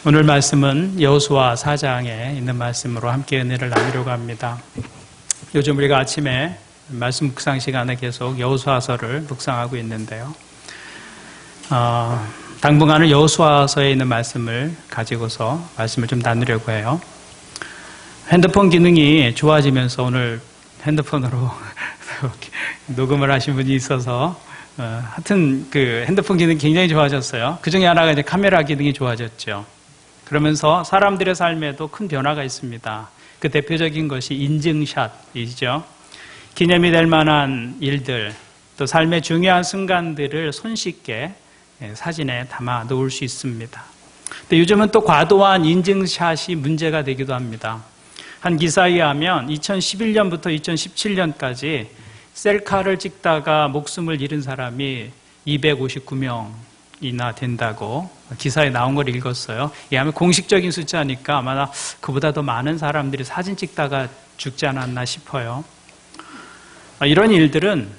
오늘 말씀은 여호수아 4장에 있는 말씀으로 함께 은혜를 나누려고 합니다. 요즘 우리가 아침에 말씀 묵상 시간에 계속 여호수아서를 묵상하고 있는데요. 당분간은 여호수아서에 있는 말씀을 가지고서 말씀을 좀 나누려고 해요. 핸드폰 기능이 좋아지면서 오늘 핸드폰으로 녹음을 하신 분이 있어서 하여튼 그 핸드폰 기능이 굉장히 좋아졌어요. 그 중에 하나가 이제 카메라 기능이 좋아졌죠. 그러면서 사람들의 삶에도 큰 변화가 있습니다. 그 대표적인 것이 인증샷이죠. 기념이 될 만한 일들, 또 삶의 중요한 순간들을 손쉽게 사진에 담아 놓을 수 있습니다. 근데 요즘은 또 과도한 인증샷이 문제가 되기도 합니다. 한 기사에 의하면 2011년부터 2017년까지 셀카를 찍다가 목숨을 잃은 사람이 259명이나 된다고 기사에 나온 걸 읽었어요. 이게 공식적인 숫자니까 아마 그보다 더 많은 사람들이 사진 찍다가 죽지 않았나 싶어요. 이런 일들은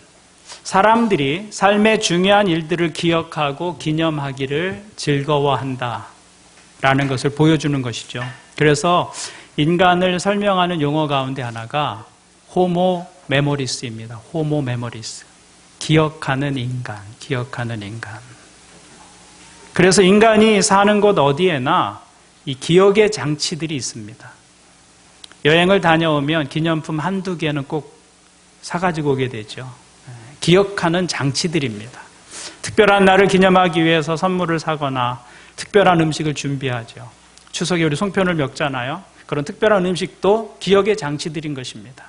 사람들이 삶의 중요한 일들을 기억하고 기념하기를 즐거워한다라는 것을 보여주는 것이죠. 그래서 인간을 설명하는 용어 가운데 하나가 호모 메모리스입니다. 호모 메모리스. 기억하는 인간, 기억하는 인간. 그래서 인간이 사는 곳 어디에나 이 기억의 장치들이 있습니다. 여행을 다녀오면 기념품 한두 개는 꼭 사가지고 오게 되죠. 기억하는 장치들입니다. 특별한 날을 기념하기 위해서 선물을 사거나 특별한 음식을 준비하죠. 추석에 우리 송편을 먹잖아요. 그런 특별한 음식도 기억의 장치들인 것입니다.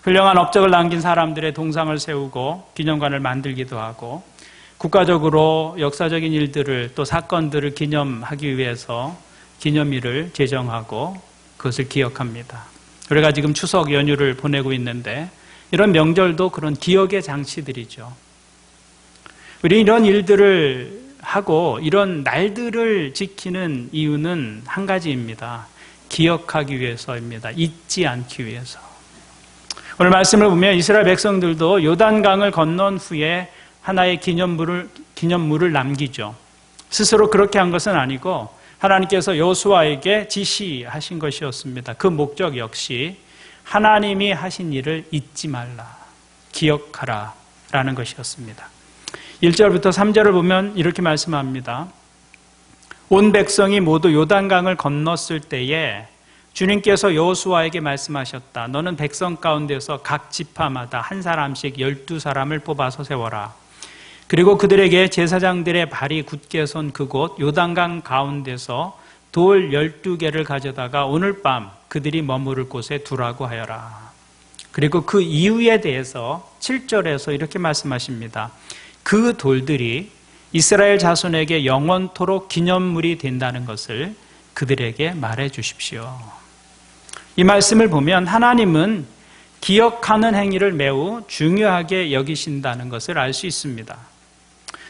훌륭한 업적을 남긴 사람들의 동상을 세우고 기념관을 만들기도 하고 국가적으로 역사적인 일들을 또 사건들을 기념하기 위해서 기념일을 제정하고 그것을 기억합니다. 우리가 지금 추석 연휴를 보내고 있는데 이런 명절도 그런 기억의 장치들이죠. 우리 이런 일들을 하고 이런 날들을 지키는 이유는 한 가지입니다. 기억하기 위해서입니다. 잊지 않기 위해서. 오늘 말씀을 보면 이스라엘 백성들도 요단강을 건넌 후에 하나의 기념물을 남기죠. 스스로 그렇게 한 것은 아니고 하나님께서 여호수아에게 지시하신 것이었습니다. 그 목적 역시 하나님이 하신 일을 잊지 말라, 기억하라 라는 것이었습니다. 1절부터 3절을 보면 이렇게 말씀합니다. 온 백성이 모두 요단강을 건넜을 때에 주님께서 여호수아에게 말씀하셨다. 너는 백성 가운데서 각 지파마다 한 사람씩 12사람을 뽑아서 세워라. 그리고 그들에게 제사장들의 발이 굳게 선 그곳 요단강 가운데서 돌 12개를 가져다가 오늘 밤 그들이 머무를 곳에 두라고 하여라. 그리고 그 이유에 대해서 7절에서 이렇게 말씀하십니다. 그 돌들이 이스라엘 자손에게 영원토록 기념물이 된다는 것을 그들에게 말해 주십시오. 이 말씀을 보면 하나님은 기억하는 행위를 매우 중요하게 여기신다는 것을 알 수 있습니다.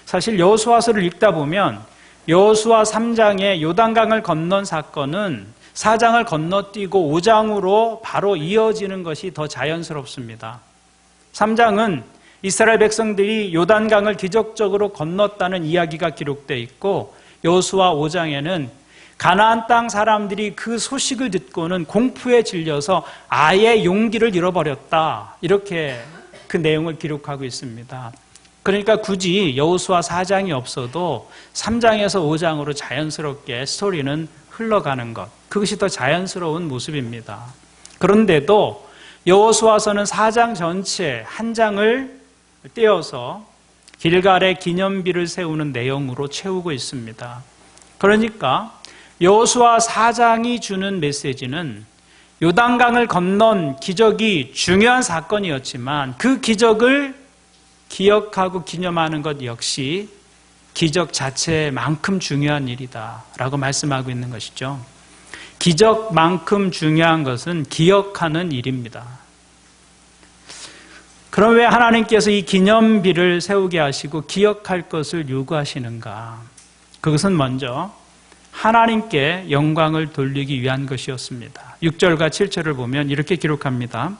사실 여호수아서를 읽다 보면 여호수아 3장의 요단강을 건넌 사건은 4장을 건너뛰고 5장으로 바로 이어지는 것이 더 자연스럽습니다. 3장은 이스라엘 백성들이 요단강을 기적적으로 건넜다는 이야기가 기록되어 있고 여호수아 5장에는 가나안 땅 사람들이 그 소식을 듣고는 공포에 질려서 아예 용기를 잃어버렸다. 이렇게 그 내용을 기록하고 있습니다. 그러니까 굳이 여호수아 4장이 없어도 3장에서 5장으로 자연스럽게 스토리는 흘러가는 것. 그것이 더 자연스러운 모습입니다. 그런데도 여호수아서는 4장 전체 한 장을 떼어서 길갈에 기념비를 세우는 내용으로 채우고 있습니다. 그러니까 여호수아 4장이 주는 메시지는 요단강을 건넌 기적이 중요한 사건이었지만 그 기적을 기억하고 기념하는 것 역시 기적 자체만큼 중요한 일이다라고 말씀하고 있는 것이죠. 기적만큼 중요한 것은 기억하는 일입니다. 그럼 왜 하나님께서 이 기념비를 세우게 하시고 기억할 것을 요구하시는가? 그것은 먼저 하나님께 영광을 돌리기 위한 것이었습니다. 6절과 7절을 보면 이렇게 기록합니다.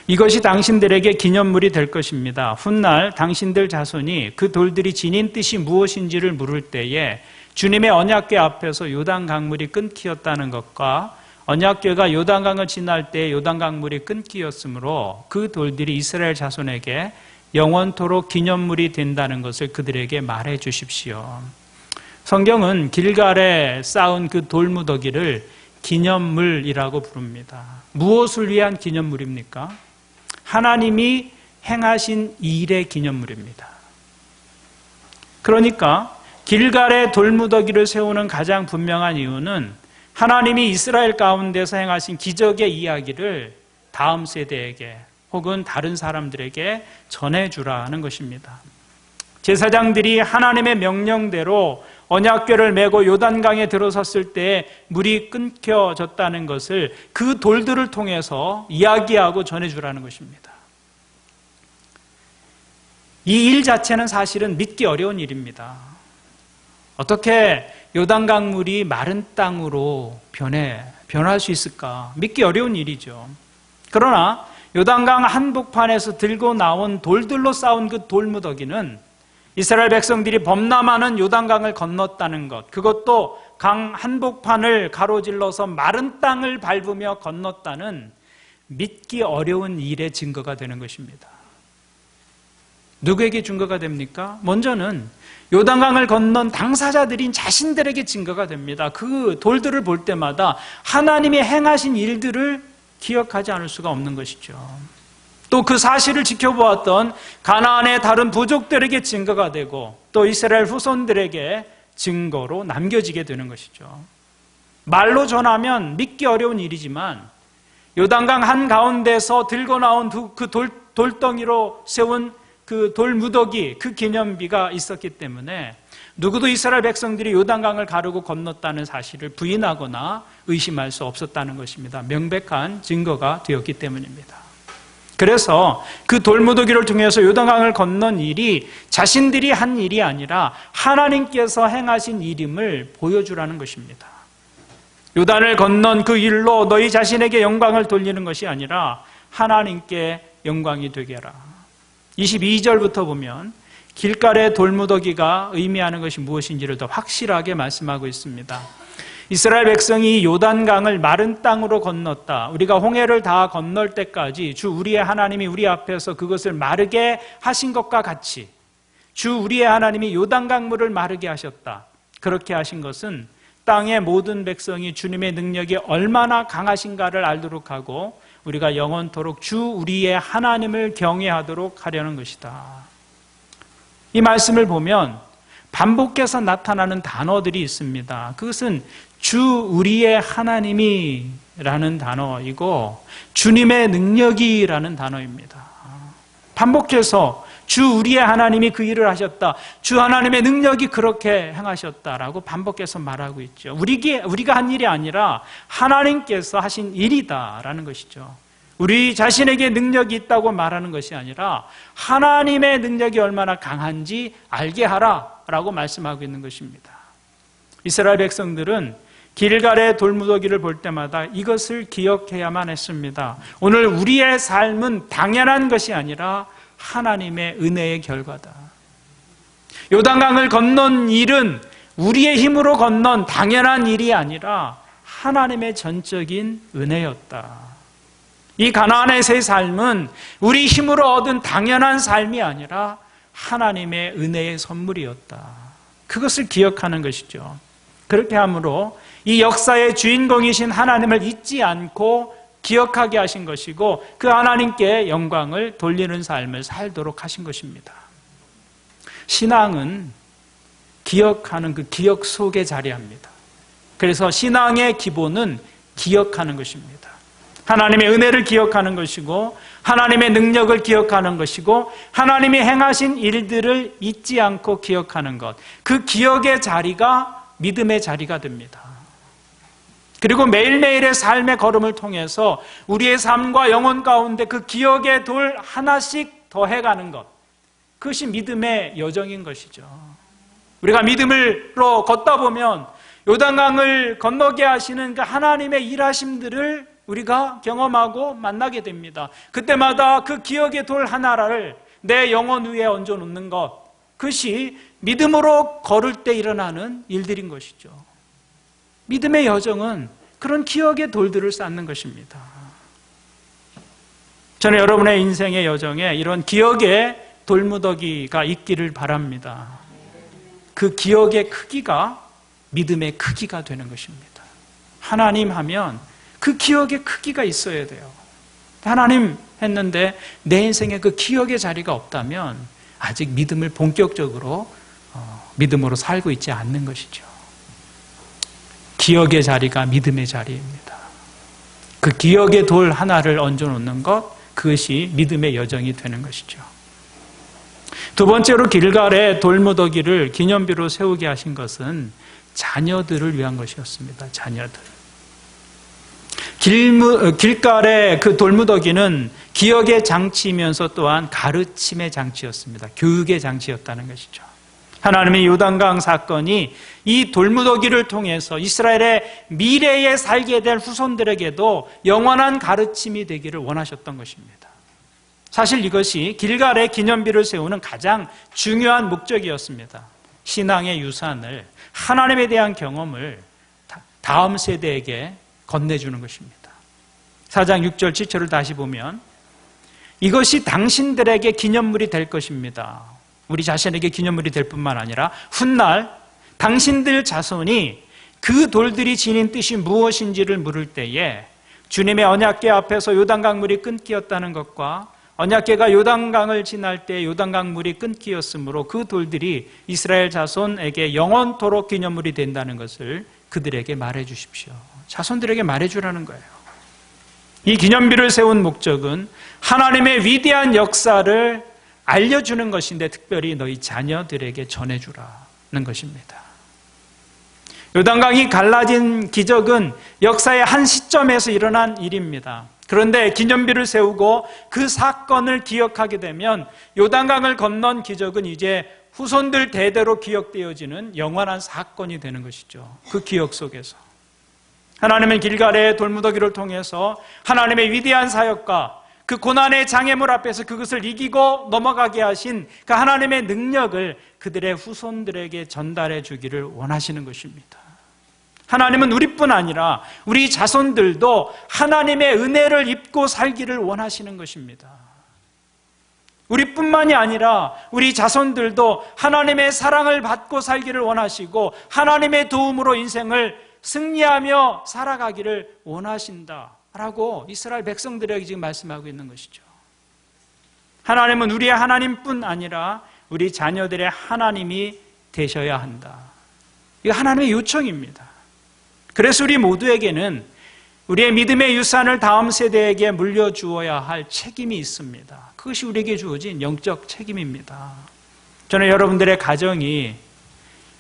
이것이 당신들에게 기념물이 될 것입니다. 훗날 당신들 자손이 그 돌들이 지닌 뜻이 무엇인지를 물을 때에 주님의 언약궤 앞에서 요단 강물이 끊기었다는 것과 언약궤가 요단강을 지날 때 요단강물이 끊기었으므로 그 돌들이 이스라엘 자손에게 영원토록 기념물이 된다는 것을 그들에게 말해 주십시오. 성경은 길갈에 쌓은 그 돌무더기를 기념물이라고 부릅니다. 무엇을 위한 기념물입니까? 하나님이 행하신 일의 기념물입니다. 그러니까 길갈에 돌무더기를 세우는 가장 분명한 이유는 하나님이 이스라엘 가운데서 행하신 기적의 이야기를 다음 세대에게 혹은 다른 사람들에게 전해주라는 것입니다. 제사장들이 하나님의 명령대로 언약궤를 메고 요단강에 들어섰을 때 물이 끊겨졌다는 것을 그 돌들을 통해서 이야기하고 전해주라는 것입니다. 이 일 자체는 사실은 믿기 어려운 일입니다. 어떻게 요단강 물이 마른 땅으로 변할 수 있을까? 믿기 어려운 일이죠. 그러나 요단강 한복판에서 들고 나온 돌들로 쌓은 그 돌무더기는 이스라엘 백성들이 범람하는 요단강을 건넜다는 것, 그것도 강 한복판을 가로질러서 마른 땅을 밟으며 건넜다는 믿기 어려운 일의 증거가 되는 것입니다. 누구에게 증거가 됩니까? 먼저는 요단강을 건넌 당사자들인 자신들에게 증거가 됩니다. 그 돌들을 볼 때마다 하나님이 행하신 일들을 기억하지 않을 수가 없는 것이죠. 또 그 사실을 지켜보았던 가나안의 다른 부족들에게 증거가 되고 또 이스라엘 후손들에게 증거로 남겨지게 되는 것이죠. 말로 전하면 믿기 어려운 일이지만 요단강 한가운데서 들고 나온 그 돌덩이로 세운 그 돌무더기, 그 기념비가 있었기 때문에 누구도 이스라엘 백성들이 요단강을 가르고 건넜다는 사실을 부인하거나 의심할 수 없었다는 것입니다. 명백한 증거가 되었기 때문입니다. 그래서 그 돌무더기를 통해서 요단강을 건넌 일이 자신들이 한 일이 아니라 하나님께서 행하신 일임을 보여주라는 것입니다. 요단을 건넌 그 일로 너희 자신에게 영광을 돌리는 것이 아니라 하나님께 영광이 되게 하라. 22절부터 보면 길갈의 돌무더기가 의미하는 것이 무엇인지를 더 확실하게 말씀하고 있습니다. 이스라엘 백성이 요단강을 마른 땅으로 건넜다. 우리가 홍해를 다 건널 때까지 주 우리의 하나님이 우리 앞에서 그것을 마르게 하신 것과 같이 주 우리의 하나님이 요단강물을 마르게 하셨다. 그렇게 하신 것은 땅의 모든 백성이 주님의 능력이 얼마나 강하신가를 알도록 하고 우리가 영원토록 주 우리의 하나님을 경외하도록 하려는 것이다. 이 말씀을 보면 반복해서 나타나는 단어들이 있습니다. 그것은 주 우리의 하나님이라는 단어이고 주님의 능력이라는 단어입니다. 반복해서 주 우리의 하나님이 그 일을 하셨다. 주 하나님의 능력이 그렇게 행하셨다라고 반복해서 말하고 있죠. 우리가 한 일이 아니라 하나님께서 하신 일이다라는 것이죠. 우리 자신에게 능력이 있다고 말하는 것이 아니라 하나님의 능력이 얼마나 강한지 알게 하라라고 말씀하고 있는 것입니다. 이스라엘 백성들은 길갈의 돌무더기를 볼 때마다 이것을 기억해야만 했습니다. 오늘 우리의 삶은 당연한 것이 아니라 하나님의 은혜의 결과다. 요단강을 건넌 일은 우리의 힘으로 건넌 당연한 일이 아니라 하나님의 전적인 은혜였다. 이 가나안의 새 삶은 우리 힘으로 얻은 당연한 삶이 아니라 하나님의 은혜의 선물이었다. 그것을 기억하는 것이죠. 그렇게 함으로 이 역사의 주인공이신 하나님을 잊지 않고 기억하게 하신 것이고 그 하나님께 영광을 돌리는 삶을 살도록 하신 것입니다. 신앙은 기억하는 그 기억 속에 자리합니다. 그래서 신앙의 기본은 기억하는 것입니다. 하나님의 은혜를 기억하는 것이고 하나님의 능력을 기억하는 것이고 하나님이 행하신 일들을 잊지 않고 기억하는 것, 그 기억의 자리가 믿음의 자리가 됩니다. 그리고 매일매일의 삶의 걸음을 통해서 우리의 삶과 영혼 가운데 그 기억의 돌 하나씩 더해가는 것, 그것이 믿음의 여정인 것이죠. 우리가 믿음으로 걷다 보면 요단강을 건너게 하시는 그 하나님의 일하심들을 우리가 경험하고 만나게 됩니다. 그때마다 그 기억의 돌 하나를 내 영혼 위에 얹어놓는 것, 그것이 믿음으로 걸을 때 일어나는 일들인 것이죠. 믿음의 여정은 그런 기억의 돌들을 쌓는 것입니다. 저는 여러분의 인생의 여정에 이런 기억의 돌무더기가 있기를 바랍니다. 그 기억의 크기가 믿음의 크기가 되는 것입니다. 하나님 하면 그 기억의 크기가 있어야 돼요. 하나님 했는데 내 인생에 그 기억의 자리가 없다면 아직 믿음을 본격적으로 믿음으로 살고 있지 않는 것이죠. 기억의 자리가 믿음의 자리입니다. 그 기억의 돌 하나를 얹어놓는 것, 그것이 믿음의 여정이 되는 것이죠. 두 번째로 길갈에 돌무더기를 기념비로 세우게 하신 것은 자녀들을 위한 것이었습니다. 자녀들. 길갈의 그 돌무더기는 기억의 장치이면서 또한 가르침의 장치였습니다. 교육의 장치였다는 것이죠. 하나님의 요단강 사건이 이 돌무더기를 통해서 이스라엘의 미래에 살게 될 후손들에게도 영원한 가르침이 되기를 원하셨던 것입니다. 사실 이것이 길갈에 기념비를 세우는 가장 중요한 목적이었습니다. 신앙의 유산을, 하나님에 대한 경험을 다음 세대에게 건네주는 것입니다. 4장 6절 7절을 다시 보면 이것이 당신들에게 기념물이 될 것입니다. 우리 자신에게 기념물이 될 뿐만 아니라 훗날 당신들 자손이 그 돌들이 지닌 뜻이 무엇인지를 물을 때에 주님의 언약궤 앞에서 요단강 물이 끊기었다는 것과 언약궤가 요단강을 지날 때 요단강 물이 끊기었으므로 그 돌들이 이스라엘 자손에게 영원토록 기념물이 된다는 것을 그들에게 말해 주십시오. 자손들에게 말해 주라는 거예요. 이 기념비를 세운 목적은 하나님의 위대한 역사를 알려주는 것인데 특별히 너희 자녀들에게 전해주라는 것입니다. 요단강이 갈라진 기적은 역사의 한 시점에서 일어난 일입니다. 그런데 기념비를 세우고 그 사건을 기억하게 되면 요단강을 건넌 기적은 이제 후손들 대대로 기억되어지는 영원한 사건이 되는 것이죠. 그 기억 속에서 하나님은 길갈의 돌무더기를 통해서 하나님의 위대한 사역과 그 고난의 장애물 앞에서 그것을 이기고 넘어가게 하신 그 하나님의 능력을 그들의 후손들에게 전달해 주기를 원하시는 것입니다. 하나님은 우리뿐 아니라 우리 자손들도 하나님의 은혜를 입고 살기를 원하시는 것입니다. 우리뿐만이 아니라 우리 자손들도 하나님의 사랑을 받고 살기를 원하시고 하나님의 도움으로 인생을 승리하며 살아가기를 원하신다라고 이스라엘 백성들에게 지금 말씀하고 있는 것이죠. 하나님은 우리의 하나님뿐 아니라 우리 자녀들의 하나님이 되셔야 한다. 이거 하나님의 요청입니다. 그래서 우리 모두에게는 우리의 믿음의 유산을 다음 세대에게 물려주어야 할 책임이 있습니다. 그것이 우리에게 주어진 영적 책임입니다. 저는 여러분들의 가정이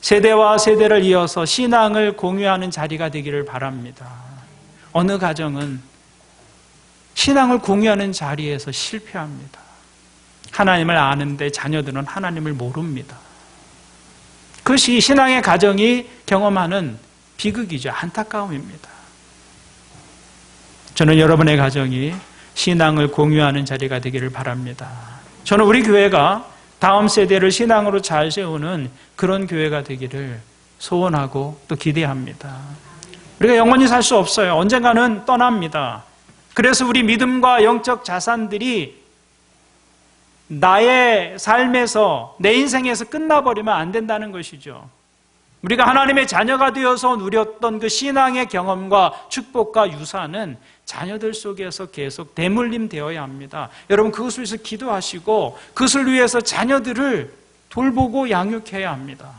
세대와 세대를 이어서 신앙을 공유하는 자리가 되기를 바랍니다. 어느 가정은 신앙을 공유하는 자리에서 실패합니다. 하나님을 아는데 자녀들은 하나님을 모릅니다. 그것이 신앙의 가정이 경험하는 비극이죠. 안타까움입니다. 저는 여러분의 가정이 신앙을 공유하는 자리가 되기를 바랍니다. 저는 우리 교회가 다음 세대를 신앙으로 잘 세우는 그런 교회가 되기를 소원하고 또 기대합니다. 우리가 영원히 살 수 없어요. 언젠가는 떠납니다. 그래서 우리 믿음과 영적 자산들이 나의 삶에서, 내 인생에서 끝나버리면 안 된다는 것이죠. 우리가 하나님의 자녀가 되어서 누렸던 그 신앙의 경험과 축복과 유산은 자녀들 속에서 계속 대물림 되어야 합니다. 여러분 그것을 위해서 기도하시고 그것을 위해서 자녀들을 돌보고 양육해야 합니다.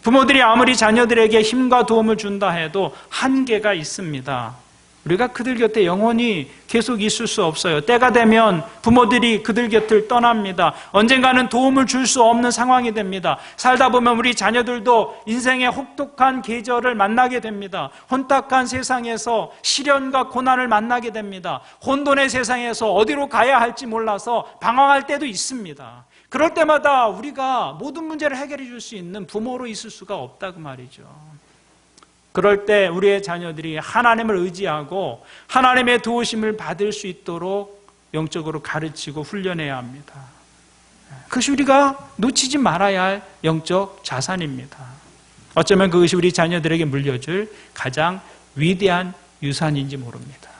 부모들이 아무리 자녀들에게 힘과 도움을 준다 해도 한계가 있습니다. 우리가 그들 곁에 영원히 계속 있을 수 없어요. 때가 되면 부모들이 그들 곁을 떠납니다. 언젠가는 도움을 줄 수 없는 상황이 됩니다. 살다 보면 우리 자녀들도 인생의 혹독한 계절을 만나게 됩니다. 혼탁한 세상에서 시련과 고난을 만나게 됩니다. 혼돈의 세상에서 어디로 가야 할지 몰라서 방황할 때도 있습니다. 그럴 때마다 우리가 모든 문제를 해결해 줄 수 있는 부모로 있을 수가 없다고 말이죠. 그럴 때 우리의 자녀들이 하나님을 의지하고 하나님의 도우심을 받을 수 있도록 영적으로 가르치고 훈련해야 합니다. 그것이 우리가 놓치지 말아야 할 영적 자산입니다. 어쩌면 그것이 우리 자녀들에게 물려줄 가장 위대한 유산인지 모릅니다.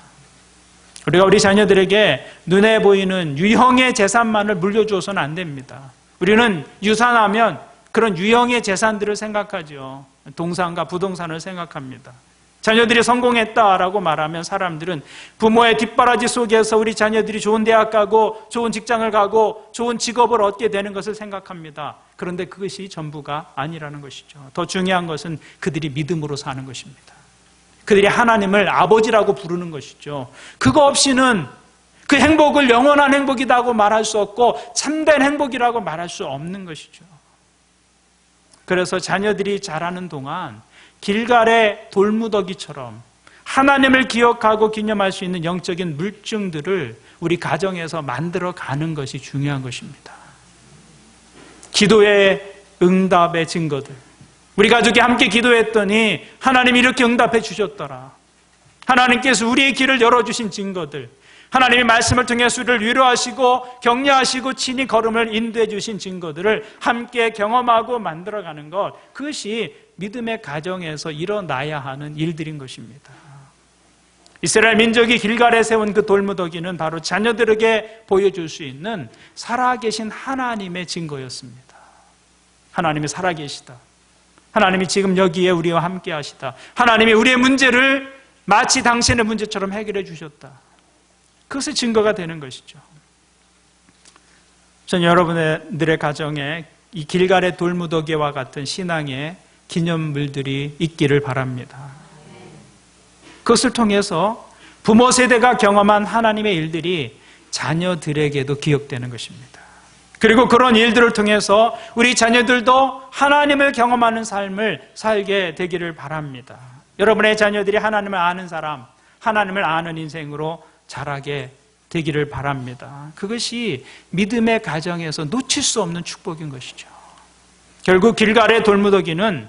우리가 우리 자녀들에게 눈에 보이는 유형의 재산만을 물려주어서는 안 됩니다. 우리는 유산하면 그런 유형의 재산들을 생각하죠. 동산과 부동산을 생각합니다. 자녀들이 성공했다라고 말하면 사람들은 부모의 뒷바라지 속에서 우리 자녀들이 좋은 대학 가고 좋은 직장을 가고 좋은 직업을 얻게 되는 것을 생각합니다. 그런데 그것이 전부가 아니라는 것이죠. 더 중요한 것은 그들이 믿음으로 사는 것입니다. 그들이 하나님을 아버지라고 부르는 것이죠. 그거 없이는 그 행복을 영원한 행복이라고 말할 수 없고 참된 행복이라고 말할 수 없는 것이죠. 그래서 자녀들이 자라는 동안 길갈의 돌무더기처럼 하나님을 기억하고 기념할 수 있는 영적인 물증들을 우리 가정에서 만들어가는 것이 중요한 것입니다. 기도의 응답의 증거들. 우리 가족이 함께 기도했더니 하나님이 이렇게 응답해 주셨더라. 하나님께서 우리의 길을 열어주신 증거들. 하나님의 말씀을 통해서 우리를 위로하시고 격려하시고 친히 걸음을 인도해 주신 증거들을 함께 경험하고 만들어가는 것, 그것이 믿음의 가정에서 일어나야 하는 일들인 것입니다. 이스라엘 민족이 길갈에 세운 그 돌무더기는 바로 자녀들에게 보여줄 수 있는 살아계신 하나님의 증거였습니다. 하나님이 살아계시다. 하나님이 지금 여기에 우리와 함께 하시다. 하나님이 우리의 문제를 마치 당신의 문제처럼 해결해 주셨다. 그것이 증거가 되는 것이죠. 전 여러분들의 가정에 이 길갈의 돌무더기와 같은 신앙의 기념물들이 있기를 바랍니다. 그것을 통해서 부모 세대가 경험한 하나님의 일들이 자녀들에게도 기억되는 것입니다. 그리고 그런 일들을 통해서 우리 자녀들도 하나님을 경험하는 삶을 살게 되기를 바랍니다. 여러분의 자녀들이 하나님을 아는 사람, 하나님을 아는 인생으로 자라게 되기를 바랍니다. 그것이 믿음의 가정에서 놓칠 수 없는 축복인 것이죠. 결국 길갈의 돌무더기는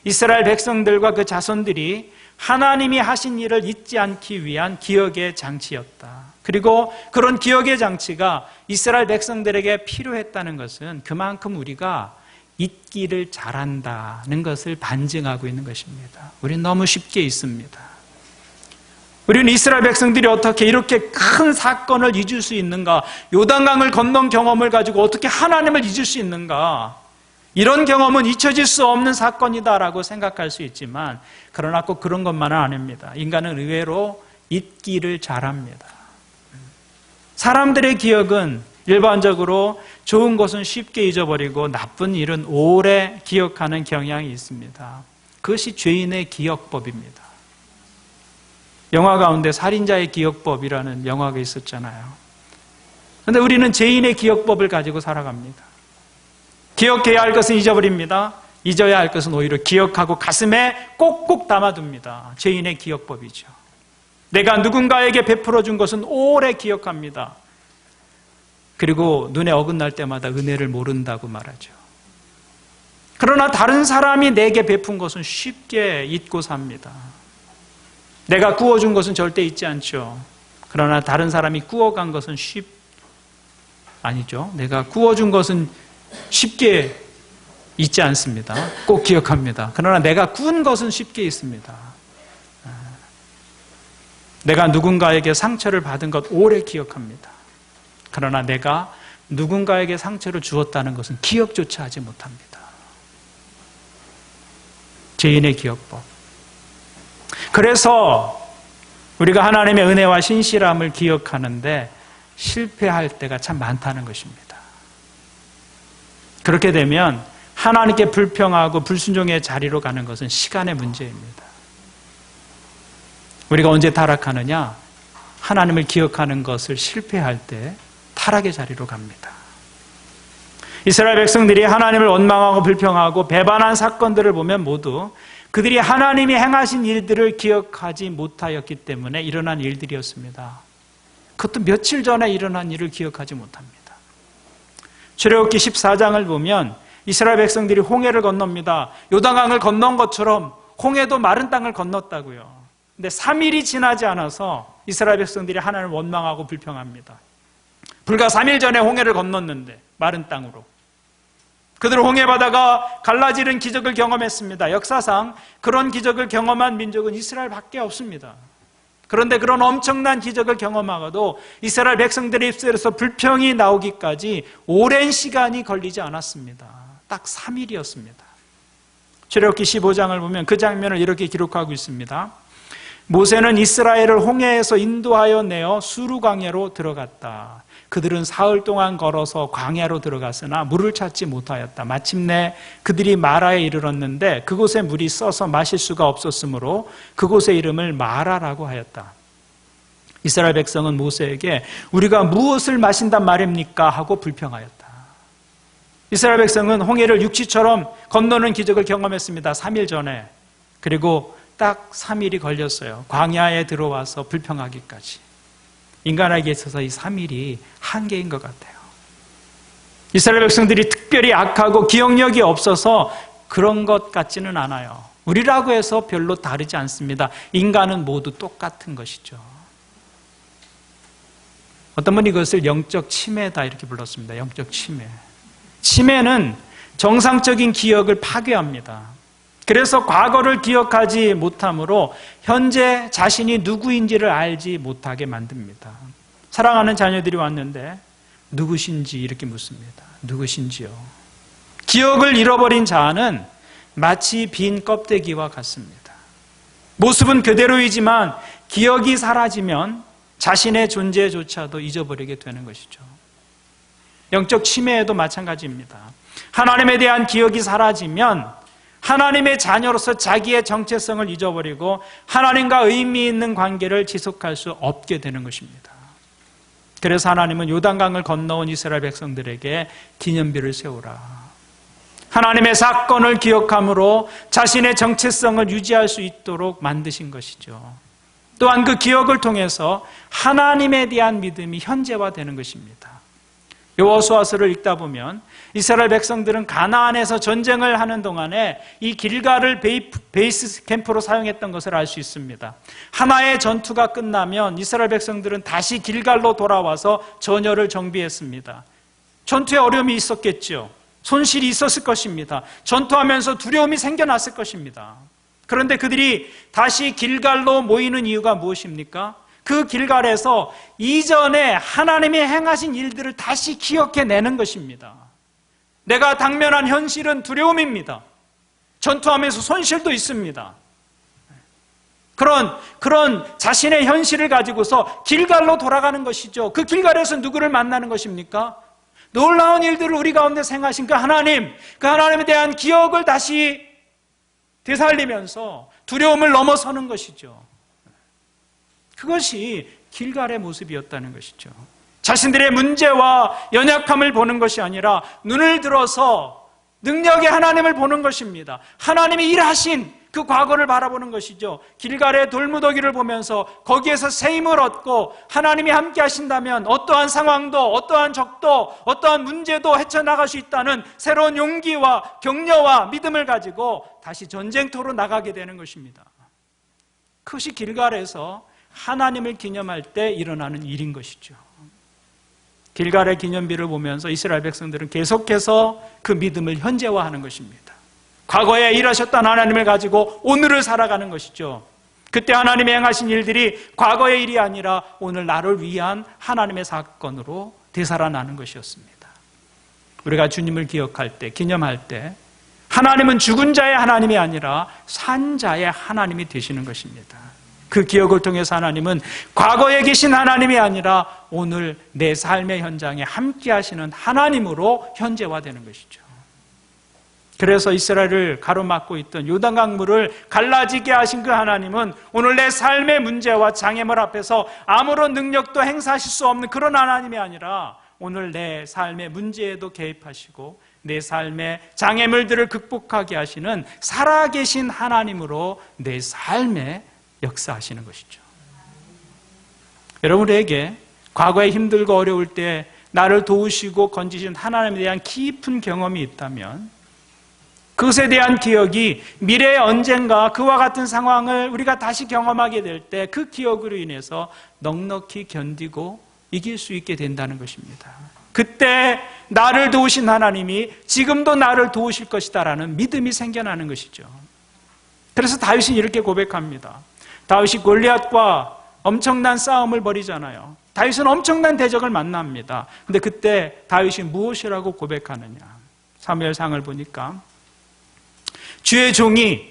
이스라엘 백성들과 그 자손들이 하나님이 하신 일을 잊지 않기 위한 기억의 장치였다. 그리고 그런 기억의 장치가 이스라엘 백성들에게 필요했다는 것은 그만큼 우리가 잊기를 잘한다는 것을 반증하고 있는 것입니다. 우리는 너무 쉽게 잊습니다. 우리는 이스라엘 백성들이 어떻게 이렇게 큰 사건을 잊을 수 있는가? 요단강을 건넌 경험을 가지고 어떻게 하나님을 잊을 수 있는가? 이런 경험은 잊혀질 수 없는 사건이다라고 생각할 수 있지만, 그러나 꼭 그런 것만은 아닙니다. 인간은 의외로 잊기를 잘합니다. 사람들의 기억은 일반적으로 좋은 것은 쉽게 잊어버리고 나쁜 일은 오래 기억하는 경향이 있습니다. 그것이 죄인의 기억법입니다. 영화 가운데 살인자의 기억법이라는 영화가 있었잖아요. 그런데 우리는 죄인의 기억법을 가지고 살아갑니다. 기억해야 할 것은 잊어버립니다. 잊어야 할 것은 오히려 기억하고 가슴에 꼭꼭 담아둡니다. 죄인의 기억법이죠. 내가 누군가에게 베풀어 준 것은 오래 기억합니다. 그리고 눈에 어긋날 때마다 은혜를 모른다고 말하죠. 그러나 다른 사람이 내게 베푼 것은 쉽게 잊고 삽니다. 내가 구워준 것은 절대 잊지 않죠. 그러나 다른 사람이 구워간 것은 아니죠. 내가 구워준 것은 쉽게 잊지 않습니다. 꼭 기억합니다. 그러나 내가 구운 것은 쉽게 잊습니다. 내가 누군가에게 상처를 받은 것 오래 기억합니다. 그러나 내가 누군가에게 상처를 주었다는 것은 기억조차 하지 못합니다. 죄인의 기억법. 그래서 우리가 하나님의 은혜와 신실함을 기억하는데 실패할 때가 참 많다는 것입니다. 그렇게 되면 하나님께 불평하고 불순종의 자리로 가는 것은 시간의 문제입니다. 우리가 언제 타락하느냐? 하나님을 기억하는 것을 실패할 때 타락의 자리로 갑니다. 이스라엘 백성들이 하나님을 원망하고 불평하고 배반한 사건들을 보면 모두 그들이 하나님이 행하신 일들을 기억하지 못하였기 때문에 일어난 일들이었습니다. 그것도 며칠 전에 일어난 일을 기억하지 못합니다. 출애굽기 14장을 보면 이스라엘 백성들이 홍해를 건넙니다. 요단강을 건넌 것처럼 홍해도 마른 땅을 건넜다고요. 근데 3일이 지나지 않아서 이스라엘 백성들이 하나님을 원망하고 불평합니다. 불과 3일 전에 홍해를 건넜는데 마른 땅으로. 그들은 홍해바다가 갈라지는 기적을 경험했습니다. 역사상 그런 기적을 경험한 민족은 이스라엘밖에 없습니다. 그런데 그런 엄청난 기적을 경험하고도 이스라엘 백성들의 입술에서 불평이 나오기까지 오랜 시간이 걸리지 않았습니다. 딱 3일이었습니다. 출애굽기 15장을 보면 그 장면을 이렇게 기록하고 있습니다. 모세는 이스라엘을 홍해에서 인도하여 내어 수르 광야로 들어갔다. 그들은 사흘 동안 걸어서 광야로 들어갔으나 물을 찾지 못하였다. 마침내 그들이 마라에 이르렀는데 그곳에 물이 써서 마실 수가 없었으므로 그곳의 이름을 마라라고 하였다. 이스라엘 백성은 모세에게 우리가 무엇을 마신단 말입니까? 하고 불평하였다. 이스라엘 백성은 홍해를 육지처럼 건너는 기적을 경험했습니다. 3일 전에. 그리고 딱 3일이 걸렸어요. 광야에 들어와서 불평하기까지. 인간에게 있어서 이 3일이 한계인 것 같아요. 이스라엘 백성들이 특별히 악하고 기억력이 없어서 그런 것 같지는 않아요. 우리라고 해서 별로 다르지 않습니다. 인간은 모두 똑같은 것이죠. 어떤 분이 이것을 영적 치매다 이렇게 불렀습니다. 영적 치매. 치매는 정상적인 기억을 파괴합니다. 그래서 과거를 기억하지 못함으로 현재 자신이 누구인지를 알지 못하게 만듭니다. 사랑하는 자녀들이 왔는데 누구신지 이렇게 묻습니다. 누구신지요? 기억을 잃어버린 자는 마치 빈 껍데기와 같습니다. 모습은 그대로이지만 기억이 사라지면 자신의 존재조차도 잊어버리게 되는 것이죠. 영적 치매에도 마찬가지입니다. 하나님에 대한 기억이 사라지면 하나님의 자녀로서 자기의 정체성을 잊어버리고 하나님과 의미 있는 관계를 지속할 수 없게 되는 것입니다. 그래서 하나님은 요단강을 건너온 이스라엘 백성들에게 기념비를 세우라. 하나님의 사건을 기억함으로 자신의 정체성을 유지할 수 있도록 만드신 것이죠. 또한 그 기억을 통해서 하나님에 대한 믿음이 현재화되는 것입니다. 여호수아서를 읽다 보면 이스라엘 백성들은 가나안에서 전쟁을 하는 동안에 이 길갈을 베이스 캠프로 사용했던 것을 알 수 있습니다. 하나의 전투가 끝나면 이스라엘 백성들은 다시 길갈로 돌아와서 전열을 정비했습니다. 전투에 어려움이 있었겠죠. 손실이 있었을 것입니다. 전투하면서 두려움이 생겨났을 것입니다. 그런데 그들이 다시 길갈로 모이는 이유가 무엇입니까? 그 길갈에서 이전에 하나님이 행하신 일들을 다시 기억해내는 것입니다. 내가 당면한 현실은 두려움입니다. 전투하면서 손실도 있습니다. 그런 자신의 현실을 가지고서 길갈로 돌아가는 것이죠. 그 길갈에서 누구를 만나는 것입니까? 놀라운 일들을 우리 가운데 행하신 그 하나님에 대한 기억을 다시 되살리면서 두려움을 넘어서는 것이죠. 그것이 길갈의 모습이었다는 것이죠. 자신들의 문제와 연약함을 보는 것이 아니라 눈을 들어서 능력의 하나님을 보는 것입니다. 하나님이 일하신 그 과거를 바라보는 것이죠. 길갈의 돌무더기를 보면서 거기에서 새 힘을 얻고 하나님이 함께 하신다면 어떠한 상황도 어떠한 적도 어떠한 문제도 헤쳐나갈 수 있다는 새로운 용기와 격려와 믿음을 가지고 다시 전쟁터로 나가게 되는 것입니다. 그것이 길갈에서 하나님을 기념할 때 일어나는 일인 것이죠. 길갈의 기념비를 보면서 이스라엘 백성들은 계속해서 그 믿음을 현재화하는 것입니다. 과거에 일하셨던 하나님을 가지고 오늘을 살아가는 것이죠. 그때 하나님이 행하신 일들이 과거의 일이 아니라 오늘 나를 위한 하나님의 사건으로 되살아나는 것이었습니다. 우리가 주님을 기억할 때, 기념할 때 하나님은 죽은 자의 하나님이 아니라 산 자의 하나님이 되시는 것입니다. 그 기억을 통해서 하나님은 과거에 계신 하나님이 아니라 오늘 내 삶의 현장에 함께 하시는 하나님으로 현재화되는 것이죠. 그래서 이스라엘을 가로막고 있던 요단강물을 갈라지게 하신 그 하나님은 오늘 내 삶의 문제와 장애물 앞에서 아무런 능력도 행사하실 수 없는 그런 하나님이 아니라 오늘 내 삶의 문제에도 개입하시고 내 삶의 장애물들을 극복하게 하시는 살아계신 하나님으로 내 삶에 역사하시는 것이죠. 여러분에게 과거에 힘들고 어려울 때 나를 도우시고 건지신 하나님에 대한 깊은 경험이 있다면 그것에 대한 기억이 미래에 언젠가 그와 같은 상황을 우리가 다시 경험하게 될 때 그 기억으로 인해서 넉넉히 견디고 이길 수 있게 된다는 것입니다. 그때 나를 도우신 하나님이 지금도 나를 도우실 것이다라는 믿음이 생겨나는 것이죠. 그래서 다윗이 이렇게 고백합니다. 다윗이 골리앗과 엄청난 싸움을 벌이잖아요. 다윗은 엄청난 대적을 만납니다. 근데 그때 다윗이 무엇이라고 고백하느냐? 사무엘상을 보니까 주의 종이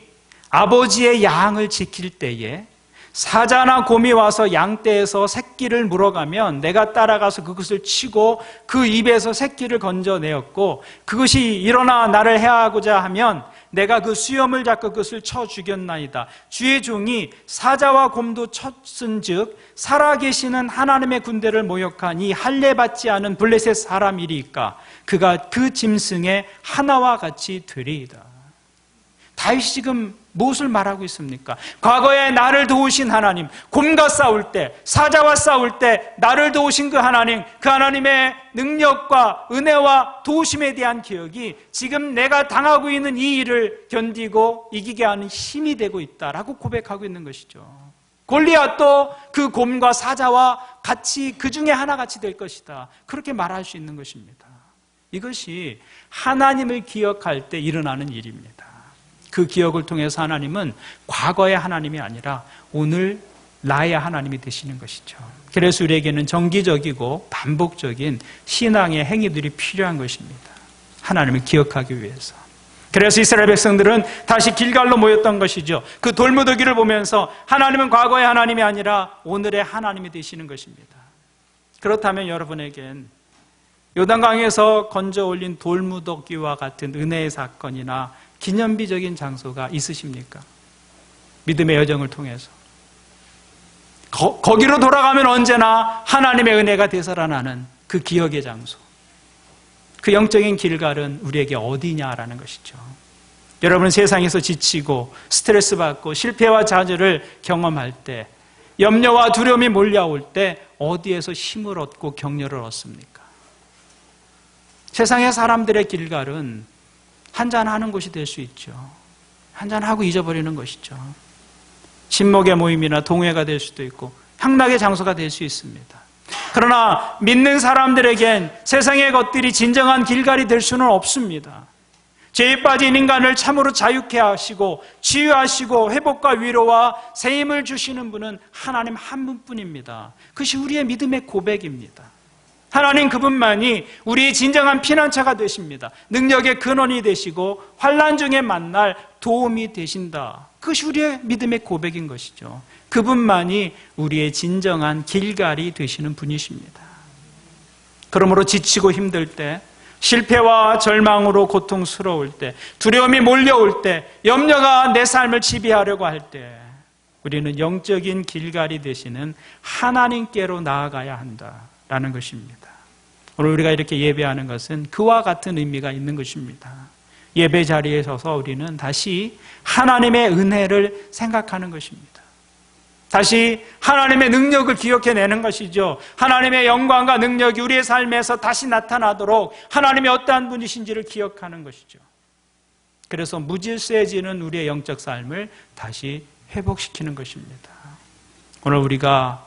아버지의 양을 지킬 때에 사자나 곰이 와서 양떼에서 새끼를 물어가면 내가 따라가서 그것을 치고 그 입에서 새끼를 건져내었고 그것이 일어나 나를 해하고자 하면 내가 그 수염을 잡고 그것을 쳐 죽였나이다. 주의 종이 사자와 곰도 쳤은즉 살아계시는 하나님의 군대를 모욕한 이 할례받지 않은 블레셋 사람이리까 그가 그 짐승의 하나와 같이 되리이다. 다윗이 지금 무엇을 말하고 있습니까? 과거에 나를 도우신 하나님, 곰과 싸울 때, 사자와 싸울 때 나를 도우신 그 하나님의 능력과 은혜와 도우심에 대한 기억이 지금 내가 당하고 있는 이 일을 견디고 이기게 하는 힘이 되고 있다라고 고백하고 있는 것이죠. 골리앗도 그 곰과 사자와 같이 그 중에 하나같이 될 것이다. 그렇게 말할 수 있는 것입니다. 이것이 하나님을 기억할 때 일어나는 일입니다. 그 기억을 통해서 하나님은 과거의 하나님이 아니라 오늘 나의 하나님이 되시는 것이죠. 그래서 우리에게는 정기적이고 반복적인 신앙의 행위들이 필요한 것입니다. 하나님을 기억하기 위해서. 그래서 이스라엘 백성들은 다시 길갈로 모였던 것이죠. 그 돌무더기를 보면서 하나님은 과거의 하나님이 아니라 오늘의 하나님이 되시는 것입니다. 그렇다면 여러분에겐 요단강에서 건져 올린 돌무더기와 같은 은혜의 사건이나 기념비적인 장소가 있으십니까? 믿음의 여정을 통해서 거기로 돌아가면 언제나 하나님의 은혜가 되살아나는 그 기억의 장소, 그 영적인 길갈은 우리에게 어디냐라는 것이죠. 여러분 세상에서 지치고 스트레스 받고 실패와 좌절을 경험할 때, 염려와 두려움이 몰려올 때 어디에서 힘을 얻고 격려를 얻습니까? 세상의 사람들의 길갈은 한잔하는 곳이 될 수 있죠. 한잔하고 잊어버리는 것이죠. 친목의 모임이나 동회가 될 수도 있고 향락의 장소가 될 수 있습니다. 그러나 믿는 사람들에겐 세상의 것들이 진정한 길갈이 될 수는 없습니다. 죄에 빠진 인간을 참으로 자유케 하시고 치유하시고 회복과 위로와 새 힘을 주시는 분은 하나님 한 분뿐입니다. 그것이 우리의 믿음의 고백입니다. 하나님 그분만이 우리의 진정한 피난처가 되십니다. 능력의 근원이 되시고 환난 중에 만날 도움이 되신다. 그것이 우리의 믿음의 고백인 것이죠. 그분만이 우리의 진정한 길갈이 되시는 분이십니다. 그러므로 지치고 힘들 때, 실패와 절망으로 고통스러울 때, 두려움이 몰려올 때, 염려가 내 삶을 지배하려고 할 때 우리는 영적인 길갈이 되시는 하나님께로 나아가야 한다라는 것입니다. 오늘 우리가 이렇게 예배하는 것은 그와 같은 의미가 있는 것입니다. 예배 자리에 서서 우리는 다시 하나님의 은혜를 생각하는 것입니다. 다시 하나님의 능력을 기억해내는 것이죠. 하나님의 영광과 능력이 우리의 삶에서 다시 나타나도록 하나님이 어떠한 분이신지를 기억하는 것이죠. 그래서 무질서해지는 우리의 영적 삶을 다시 회복시키는 것입니다. 오늘 우리가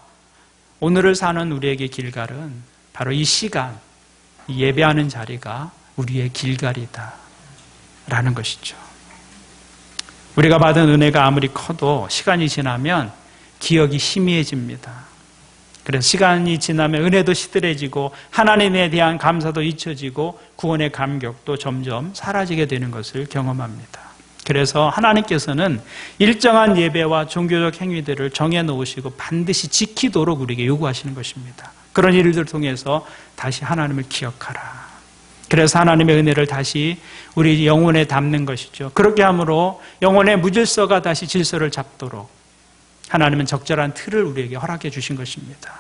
오늘을 사는 우리에게 길갈은 바로 이 시간, 이 예배하는 자리가 우리의 길갈이다 라는 것이죠. 우리가 받은 은혜가 아무리 커도 시간이 지나면 기억이 희미해집니다. 그래서 시간이 지나면 은혜도 시들해지고 하나님에 대한 감사도 잊혀지고 구원의 감격도 점점 사라지게 되는 것을 경험합니다. 그래서 하나님께서는 일정한 예배와 종교적 행위들을 정해놓으시고 반드시 지키도록 우리에게 요구하시는 것입니다. 그런 일들을 통해서 다시 하나님을 기억하라. 그래서 하나님의 은혜를 다시 우리 영혼에 담는 것이죠. 그렇게 함으로 영혼의 무질서가 다시 질서를 잡도록 하나님은 적절한 틀을 우리에게 허락해 주신 것입니다.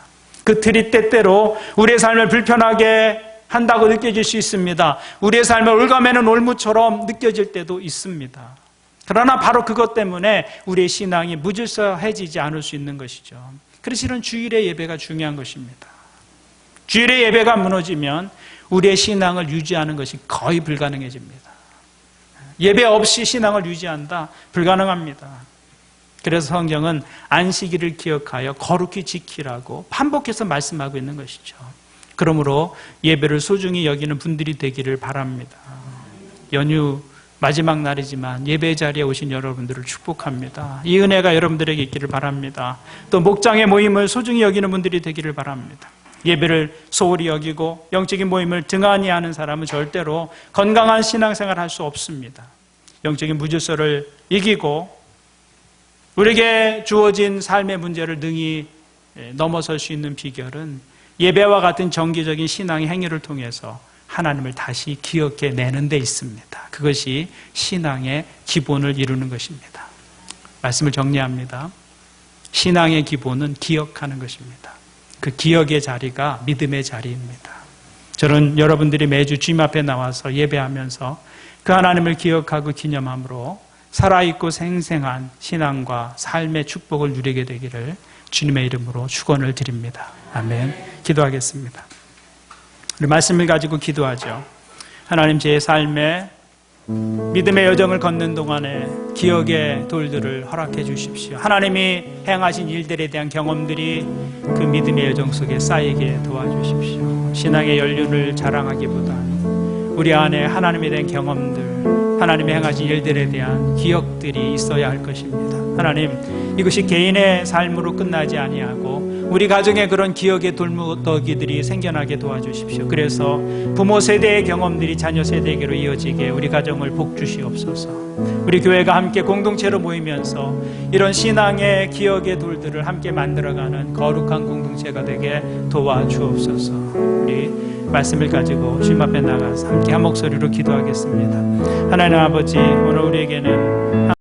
그 틀이 때때로 우리의 삶을 불편하게 한다고 느껴질 수 있습니다. 우리의 삶을 올가매는 올무처럼 느껴질 때도 있습니다. 그러나 바로 그것 때문에 우리의 신앙이 무질서해지지 않을 수 있는 것이죠. 그래서 이런 주일의 예배가 중요한 것입니다. 주일의 예배가 무너지면 우리의 신앙을 유지하는 것이 거의 불가능해집니다. 예배 없이 신앙을 유지한다? 불가능합니다. 그래서 성경은 안식일을 기억하여 거룩히 지키라고 반복해서 말씀하고 있는 것이죠. 그러므로 예배를 소중히 여기는 분들이 되기를 바랍니다. 연휴 마지막 날이지만 예배 자리에 오신 여러분들을 축복합니다. 이 은혜가 여러분들에게 있기를 바랍니다. 또 목장의 모임을 소중히 여기는 분들이 되기를 바랍니다. 예배를 소홀히 여기고 영적인 모임을 등한히 하는 사람은 절대로 건강한 신앙생활을 할 수 없습니다. 영적인 무질서를 이기고 우리에게 주어진 삶의 문제를 능히 넘어설 수 있는 비결은 예배와 같은 정기적인 신앙의 행위를 통해서 하나님을 다시 기억해내는 데 있습니다. 그것이 신앙의 기본을 이루는 것입니다. 말씀을 정리합니다. 신앙의 기본은 기억하는 것입니다. 그 기억의 자리가 믿음의 자리입니다. 저는 여러분들이 매주 주님 앞에 나와서 예배하면서 그 하나님을 기억하고 기념함으로 살아있고 생생한 신앙과 삶의 축복을 누리게 되기를 주님의 이름으로 축원을 드립니다. 아멘. 기도하겠습니다. 우리 말씀을 가지고 기도하죠. 하나님, 제 삶에 믿음의 여정을 걷는 동안에 기억의 돌들을 허락해 주십시오. 하나님이 행하신 일들에 대한 경험들이 그 믿음의 여정 속에 쌓이게 도와주십시오. 신앙의 연륜을 자랑하기보다는 우리 안에 하나님에 대한 경험들, 하나님이 행하신 일들에 대한 기억들이 있어야 할 것입니다. 하나님, 이것이 개인의 삶으로 끝나지 아니하고 우리 가정에 그런 기억의 돌무더기들이 생겨나게 도와주십시오. 그래서 부모 세대의 경험들이 자녀 세대에게로 이어지게 우리 가정을 복주시옵소서. 우리 교회가 함께 공동체로 모이면서 이런 신앙의 기억의 돌들을 함께 만들어가는 거룩한 공동체가 되게 도와주옵소서. 우리 말씀을 가지고 주님 앞에 나가서 함께 한 목소리로 기도하겠습니다. 하나님 아버지, 오늘 우리에게는